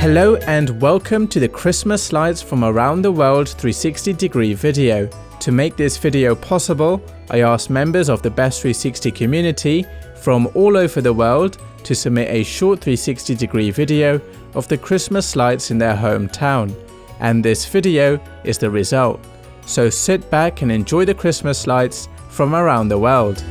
Hello and welcome to the Christmas lights from around the world 360-degree video. To make this video possible, I asked members of the Best 360 community from all over the world to submit a short 360-degree video of the Christmas lights in their hometown. And this video is the result. So sit back and enjoy the Christmas lights from around the world.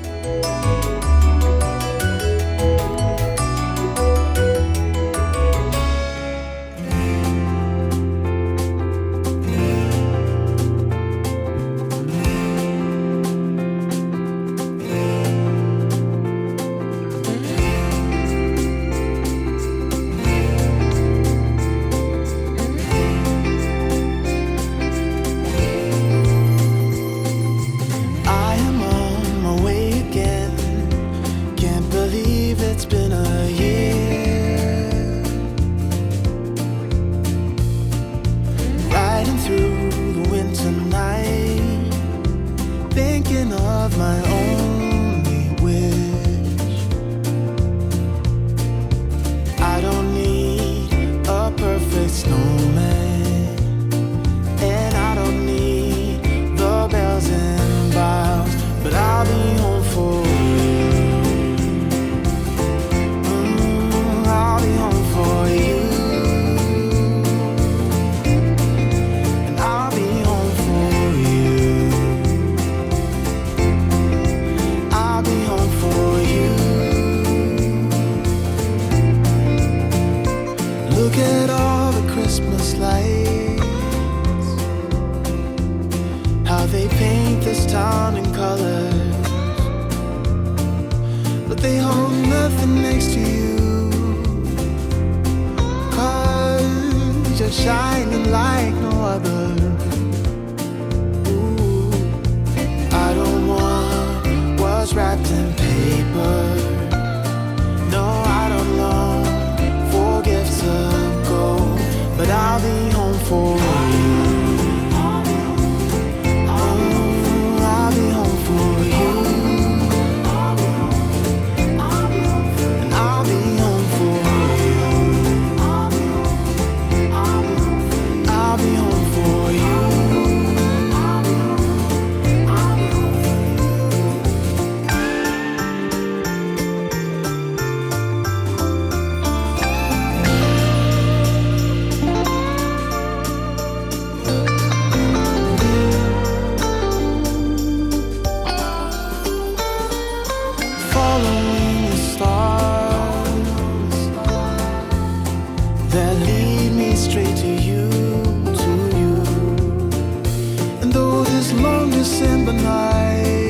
Shining like no other. Ooh, I don't want what's wrapped in paper. No, I don't long for gifts of gold, but I'll be home for you. I'll be home for you. And I'll be home for you. I'll be home for you. Following the stars that lead me straight to you. Long December night